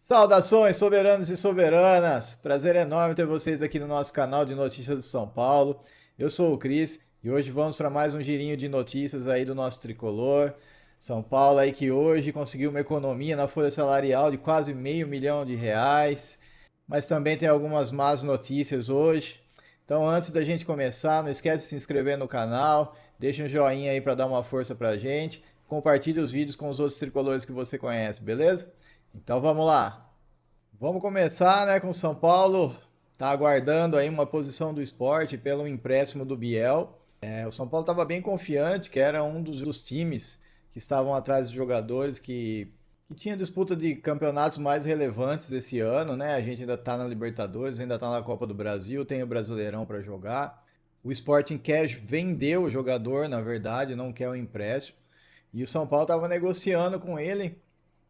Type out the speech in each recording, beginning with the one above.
Saudações, soberanos e soberanas! Prazer enorme ter vocês aqui no nosso canal de notícias do São Paulo. Eu sou o Cris e hoje vamos para mais um girinho de notícias aí do nosso tricolor. São Paulo aí que hoje conseguiu uma economia na folha salarial de quase meio milhão de reais, mas também tem algumas más notícias hoje. Então, antes da gente começar, não esquece de se inscrever no canal, deixa um joinha aí para dar uma força pra gente, compartilhe os vídeos com os outros tricolores que você conhece, beleza? Então vamos lá. Vamos começar, né, com o São Paulo. Tá aguardando aí uma posição do esporte pelo empréstimo do Biel. O São Paulo estava bem confiante que era um dos times que estavam atrás dos jogadores que tinha disputa de campeonatos mais relevantes esse ano, né? A gente ainda está na Libertadores, ainda está na Copa do Brasil, tem o Brasileirão para jogar. O Sporting quer vender o jogador, na verdade, não quer o empréstimo. E o São Paulo estava negociando com ele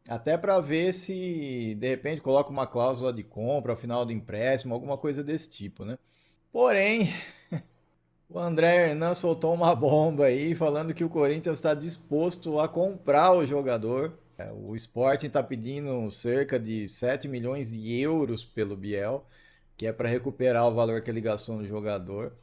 até para ver se de repente coloca uma cláusula de compra ao final do empréstimo, alguma coisa desse tipo, né? Porém, o André Hernan soltou uma bomba aí falando que o Corinthians está disposto a comprar o jogador. O Sporting está pedindo cerca de 7 milhões de euros pelo Biel, que é para recuperar o valor que ele gastou no jogador.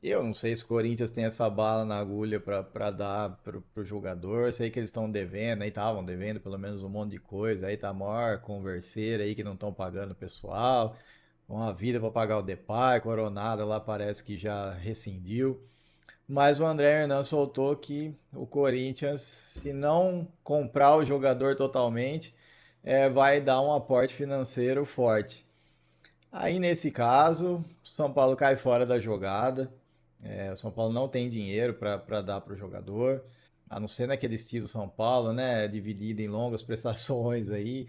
Eu não sei se o Corinthians tem essa bala na agulha para dar pro jogador. Sei que eles estão devendo, aí estavam devendo pelo menos um monte de coisa. Aí tá a maior converseira aí que não estão pagando o pessoal. Uma vida para pagar o Depay, Coronado lá parece que já rescindiu. Mas o André Hernan soltou que o Corinthians, se não comprar o jogador totalmente, vai dar um aporte financeiro forte. Aí nesse caso, o São Paulo cai fora da jogada. O São Paulo não tem dinheiro para dar para o jogador, a não ser naquele estilo São Paulo, né? Dividido em longas prestações aí,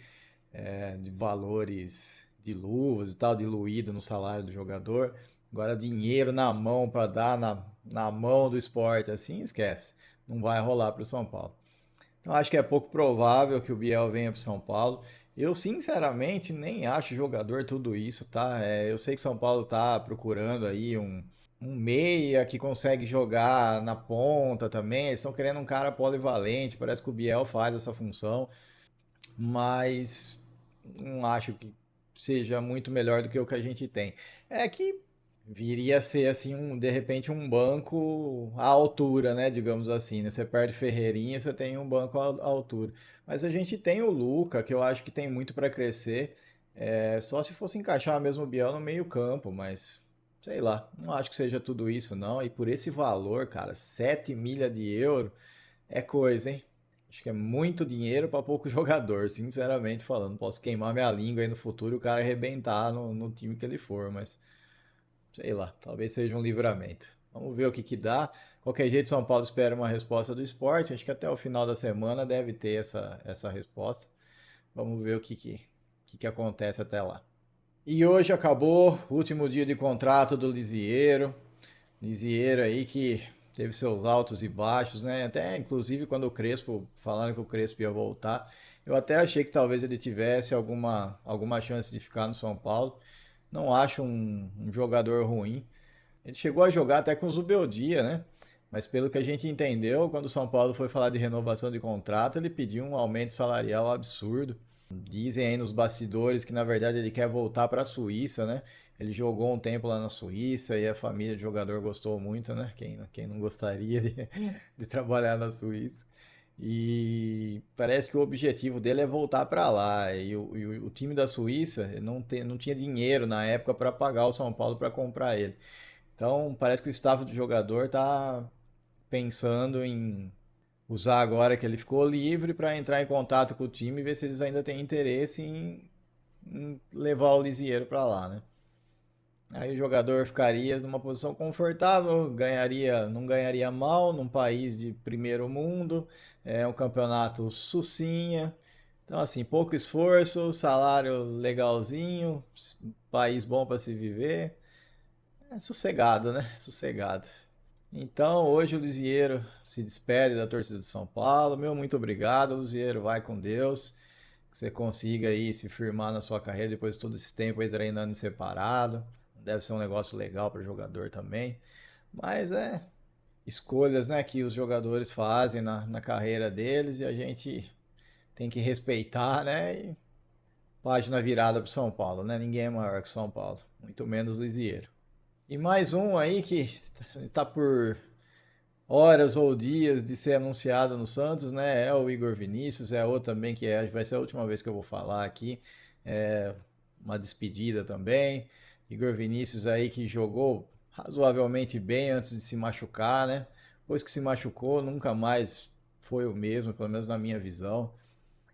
de valores de luvas e tal, diluído no salário do jogador. Agora, dinheiro na mão para dar na mão do esporte, assim, esquece. Não vai rolar para o São Paulo. Então, acho que é pouco provável que o Biel venha para o São Paulo. Eu, sinceramente, nem acho jogador tudo isso, tá? Eu sei que São Paulo tá procurando aí um meia que consegue jogar na ponta também. Eles estão querendo um cara polivalente. Parece que o Biel faz essa função, mas não acho que seja muito melhor do que o que a gente tem. É que viria a ser assim de repente um banco à altura, né, digamos assim, né? Você perde Ferreirinha, você tem um banco à altura. Mas a gente tem o Luca, que eu acho que tem muito para crescer. Só se fosse encaixar mesmo o Biel no meio-campo, mas sei lá, não acho que seja tudo isso não. E por esse valor, cara, 7 milha de euro é coisa, hein? Acho que é muito dinheiro para pouco jogador, sinceramente falando. Posso queimar minha língua aí no futuro e o cara arrebentar no time que ele for, mas sei lá, talvez seja um livramento. Vamos ver o que que dá. Qualquer jeito, São Paulo espera uma resposta do esporte. Acho que até o final da semana deve ter essa resposta. Vamos ver o que acontece até lá. E hoje acabou o último dia de contrato do Lisieiro. Lisieiro aí que teve seus altos e baixos, né? Até inclusive quando o Crespo, falaram que o Crespo ia voltar, eu até achei que talvez ele tivesse alguma chance de ficar no São Paulo. Não acho um jogador ruim. Ele chegou a jogar até com o Zubeldia, né? Mas pelo que a gente entendeu, quando o São Paulo foi falar de renovação de contrato, ele pediu um aumento salarial absurdo. Dizem aí nos bastidores que na verdade ele quer voltar para a Suíça, né? Ele jogou um tempo lá na Suíça e a família de jogador gostou muito, né? Quem não gostaria de trabalhar na Suíça? E parece que o objetivo dele é voltar para lá. E o time da Suíça não tinha dinheiro na época para pagar o São Paulo para comprar ele. Então parece que o staff do jogador tá pensando em usar agora que ele ficou livre para entrar em contato com o time e ver se eles ainda têm interesse em levar o Lisieiro para lá, né? Aí o jogador ficaria numa posição confortável, não ganharia mal num país de primeiro mundo, é um campeonato sucinha. Então assim, pouco esforço, salário legalzinho, país bom para se viver. É sossegado, né? Sossegado. Então, hoje o Lisieiro se despede da torcida de São Paulo. Meu muito obrigado, Lisieiro. Vai com Deus. Que você consiga aí se firmar na sua carreira depois de todo esse tempo aí treinando em separado. Deve ser um negócio legal para o jogador também. Mas escolhas, né, que os jogadores fazem na carreira deles e a gente tem que respeitar, né? E página virada para São Paulo, né? Ninguém é maior que São Paulo, muito menos Lisieiro. E mais um aí que tá por horas ou dias de ser anunciado no Santos, né? É o Igor Vinícius, é outro também que vai ser a última vez que eu vou falar aqui. É uma despedida também. Igor Vinícius aí que jogou razoavelmente bem antes de se machucar, né? Depois que se machucou, nunca mais foi o mesmo, pelo menos na minha visão.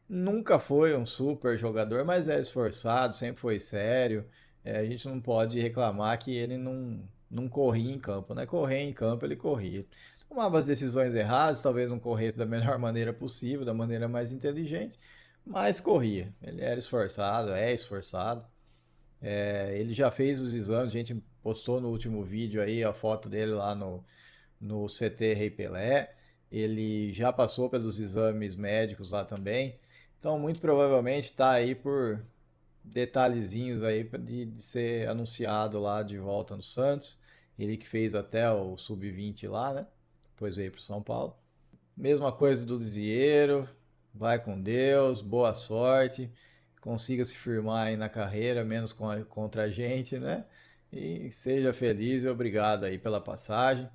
Nunca foi um super jogador, mas é esforçado, sempre foi sério. A gente não pode reclamar que ele não corria em campo, né? Correr em campo ele corria. Tomava as decisões erradas, talvez não corresse da melhor maneira possível, da maneira mais inteligente, mas corria. Ele era esforçado, é esforçado. Ele já fez os exames, a gente postou no último vídeo aí a foto dele lá no CT Rei Pelé. Ele já passou pelos exames médicos lá também. Então, muito provavelmente está aí por detalhezinhos aí de ser anunciado lá de volta no Santos. Ele que fez até o sub-20 lá, né? Depois veio para o São Paulo. Mesma coisa do Lisieiro. Vai com Deus, boa sorte. Consiga se firmar aí na carreira, menos contra a gente, né? E seja feliz e obrigado aí pela passagem.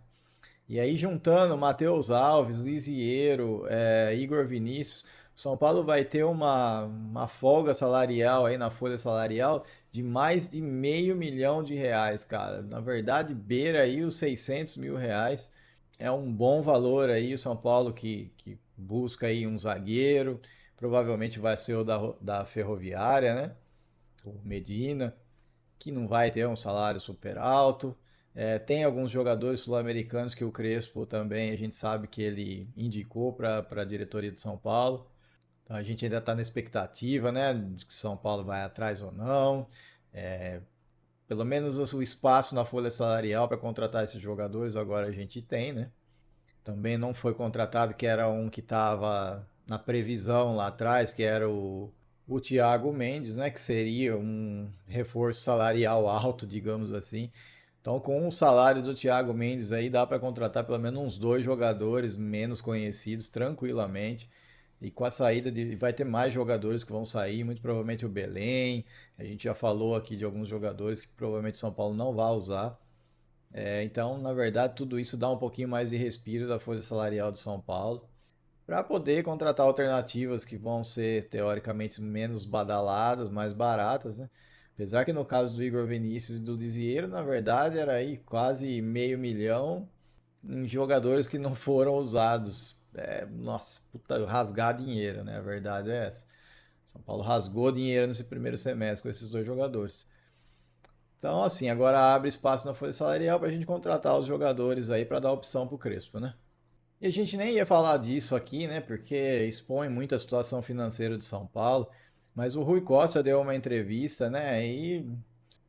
E aí, juntando Matheus Alves, Lisiero, Igor Vinícius, o São Paulo vai ter uma folga salarial aí na folha salarial de mais de R$ 500 mil, cara. Na verdade, beira aí os R$ 600 mil. É um bom valor aí. O São Paulo que busca aí um zagueiro, provavelmente vai ser o da Ferroviária, né? O Medina, que não vai ter um salário super alto. Tem alguns jogadores sul-americanos que o Crespo também, a gente sabe que ele indicou para a diretoria de São Paulo. Então a gente ainda está na expectativa, né, de que São Paulo vai atrás ou não. É, Pelo menos o espaço na folha salarial para contratar esses jogadores agora a gente tem, né? Também não foi contratado, que era um que estava na previsão lá atrás, que era o Thiago Mendes, né? Que seria um reforço salarial alto, digamos assim. Então, com o salário do Thiago Mendes aí, dá para contratar pelo menos uns dois jogadores menos conhecidos, tranquilamente. E com a saída de. Vai ter mais jogadores que vão sair, muito provavelmente o Belém. A gente já falou aqui de alguns jogadores que provavelmente o São Paulo não vai usar. Então, na verdade, tudo isso dá um pouquinho mais de respiro da folha salarial de São Paulo para poder contratar alternativas que vão ser teoricamente menos badaladas, mais baratas, né? Apesar que no caso do Igor Vinícius e do Lisieiro, na verdade, era aí quase R$ 500 mil em jogadores que não foram usados. Nossa, puta, rasgar dinheiro, né? A verdade é essa. São Paulo rasgou dinheiro nesse primeiro semestre com esses dois jogadores. Então, assim, agora abre espaço na folha salarial para a gente contratar os jogadores aí para dar opção para o Crespo, né? E a gente nem ia falar disso aqui, né? Porque expõe muito a situação financeira de São Paulo. Mas o Rui Costa deu uma entrevista, né? E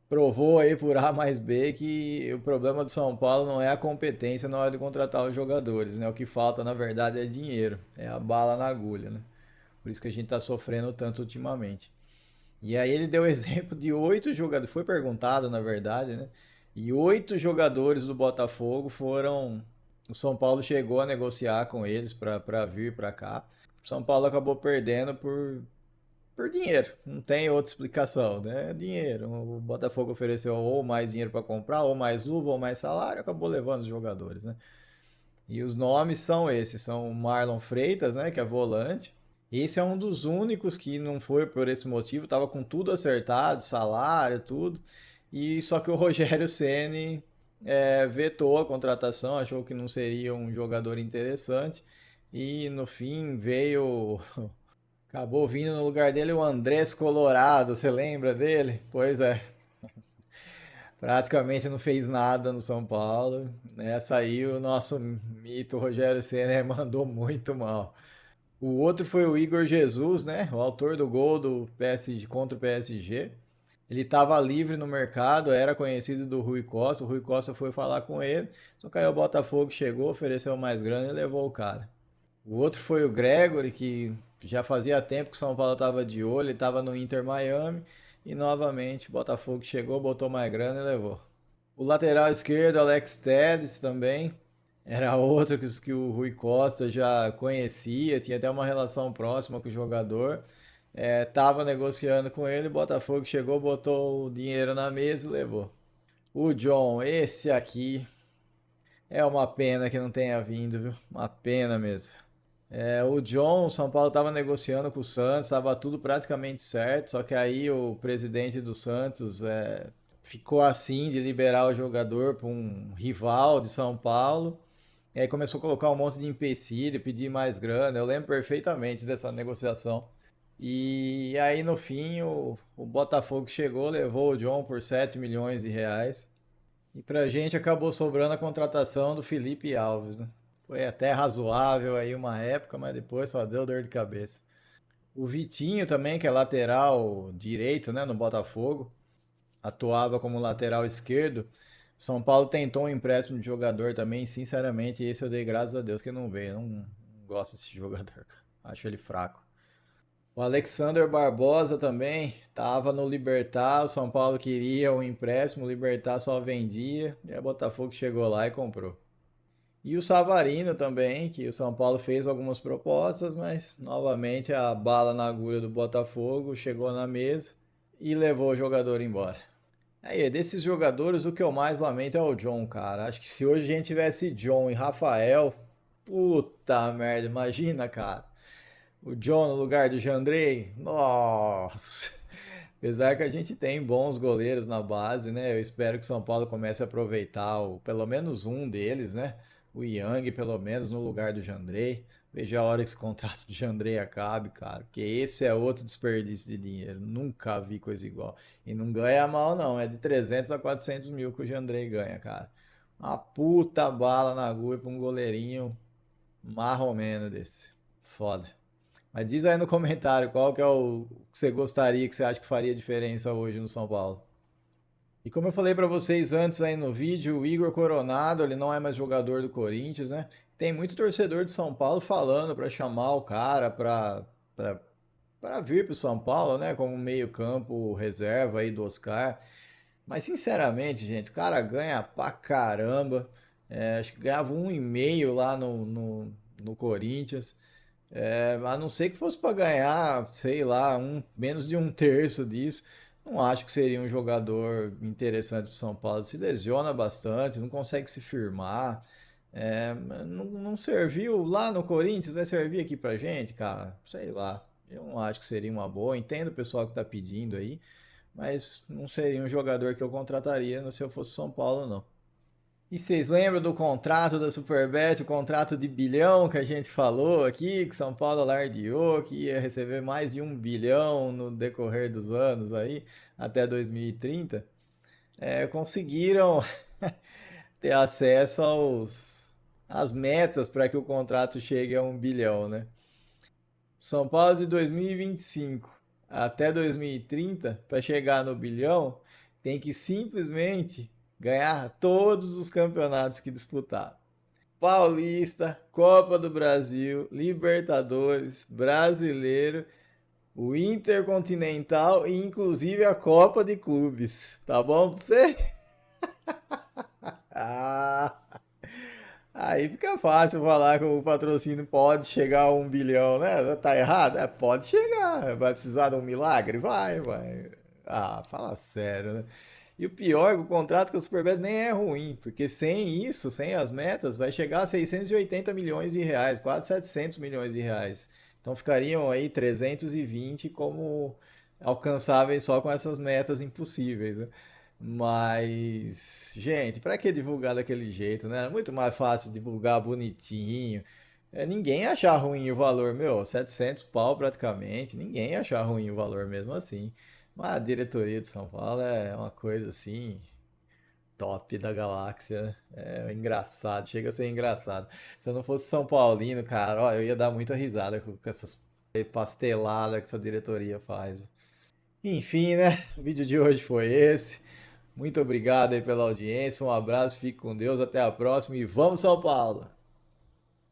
provou aí por A mais B que o problema do São Paulo não é a competência na hora de contratar os jogadores, né? O que falta, na verdade, é dinheiro. É a bala na agulha, né? Por isso que a gente está sofrendo tanto ultimamente. E aí ele deu exemplo de 8 jogadores, foi perguntado na verdade, né? E 8 jogadores do Botafogo foram. O São Paulo chegou a negociar com eles para vir para cá. O São Paulo acabou perdendo por dinheiro, não tem outra explicação, né? É dinheiro. O Botafogo ofereceu ou mais dinheiro para comprar, ou mais luva, ou mais salário, acabou levando os jogadores, né? E os nomes são esses, são o Marlon Freitas, né, que é volante. Esse é um dos únicos que não foi por esse motivo, estava com tudo acertado, salário, tudo. E só que o Rogério Ceni vetou a contratação, achou que não seria um jogador interessante e no fim veio, acabou vindo no lugar dele o Andrés Colorado, você lembra dele? Pois é, praticamente não fez nada no São Paulo, né? Saiu o nosso mito Rogério Ceni mandou muito mal. O outro foi o Igor Jesus, né? O autor do gol do PSG contra o PSG. Ele estava livre no mercado, era conhecido do Rui Costa. O Rui Costa foi falar com ele. Só que aí o Botafogo chegou, ofereceu mais grana e levou o cara. O outro foi o Gregory, que já fazia tempo que o São Paulo estava de olho, ele estava no Inter Miami. E novamente o Botafogo chegou, botou mais grana e levou. O lateral esquerdo, Alex Telles, também. Era outro que o Rui Costa já conhecia, tinha até uma relação próxima com o jogador. Tava negociando com ele, o Botafogo chegou, botou o dinheiro na mesa e levou. O John, esse aqui é uma pena que não tenha vindo, viu? Uma pena mesmo. O John, o São Paulo estava negociando com o Santos, estava tudo praticamente certo, só que aí o presidente do Santos ficou assim de liberar o jogador para um rival de São Paulo. E aí começou a colocar um monte de empecilho, pedir mais grana. Eu lembro perfeitamente dessa negociação. E aí no fim o Botafogo chegou, levou o John por 7 milhões de reais. E pra gente acabou sobrando a contratação do Felipe Alves, né? Foi até razoável aí uma época, mas depois só deu dor de cabeça. O Vitinho também, que é lateral direito, né, no Botafogo, atuava como lateral esquerdo. São Paulo tentou um empréstimo de jogador também, sinceramente, esse eu dei graças a Deus que não veio. Não gosto desse jogador, cara. Acho ele fraco. O Alexander Barbosa também estava no Libertad, o São Paulo queria um empréstimo, o Libertad só vendia, e a Botafogo chegou lá e comprou. E o Savarino também, que o São Paulo fez algumas propostas, mas novamente a bala na agulha do Botafogo chegou na mesa e levou o jogador embora. Aí, desses jogadores, o que eu mais lamento é o John, cara. Acho que se hoje a gente tivesse John e Rafael, puta merda, imagina, cara. O John no lugar do Jandrei, nossa. Apesar que a gente tem bons goleiros na base, né? Eu espero que o São Paulo comece a aproveitar pelo menos um deles, né? O Yang, pelo menos, no lugar do Jandrei. Veja a hora que esse contrato do Jandrei acabe, cara. Porque esse é outro desperdício de dinheiro. Nunca vi coisa igual. E não ganha mal, não. É de 300 a 400 mil que o Jandrei ganha, cara. Uma puta bala na agulha pra um goleirinho marromeno desse. Foda. Mas diz aí no comentário qual que é o que você gostaria, que você acha que faria diferença hoje no São Paulo. E como eu falei para vocês antes aí no vídeo, o Igor Coronado, ele não é mais jogador do Corinthians, né? Tem muito torcedor de São Paulo falando para chamar o cara para vir para o São Paulo, né? Como meio-campo reserva aí do Oscar. Mas sinceramente, gente, o cara ganha pra caramba. Acho que ganhava 1,5 lá no Corinthians. A não ser que fosse para ganhar, sei lá, menos de um terço disso. Não acho que seria um jogador interessante para São Paulo. Se lesiona bastante, não consegue se firmar. Não serviu lá no Corinthians, vai servir aqui pra gente, cara? Sei lá. Eu não acho que seria uma boa. Entendo o pessoal que tá pedindo aí, mas não seria um jogador que eu contrataria se eu fosse São Paulo, não. E vocês lembram do contrato da Superbet, o contrato de bilhão que a gente falou aqui, que São Paulo alardeou, que ia receber mais de 1 bilhão no decorrer dos anos aí, até 2030? Conseguiram ter acesso às metas para que o contrato chegue a 1 bilhão, né? São Paulo de 2025 até 2030, para chegar no bilhão, tem que simplesmente ganhar todos os campeonatos que disputar. Paulista, Copa do Brasil, Libertadores, Brasileiro, o Intercontinental e inclusive a Copa de Clubes. Tá bom pra você? Ah, aí fica fácil falar que o patrocínio pode chegar a 1 bilhão, né? Tá errado? Pode chegar. Vai precisar de um milagre? Vai. Ah, fala sério, né? E o pior é que o contrato com a Superbet nem é ruim, porque sem isso, sem as metas, vai chegar a 680 milhões de reais, quase 700 milhões de reais. Então ficariam aí 320 como alcançáveis só com essas metas impossíveis, né? Mas, gente, para que divulgar daquele jeito, né? É muito mais fácil divulgar bonitinho. Ninguém ia achar ruim o valor, meu, 700 pau praticamente. Ninguém ia achar ruim o valor mesmo assim. Mas a diretoria de São Paulo é uma coisa assim, top da galáxia, né? É engraçado, chega a ser engraçado. Se eu não fosse São Paulino, cara, ó, eu ia dar muita risada com essas pasteladas que essa diretoria faz. Enfim, né? O vídeo de hoje foi esse. Muito obrigado aí pela audiência. Um abraço, fique com Deus, até a próxima e vamos São Paulo!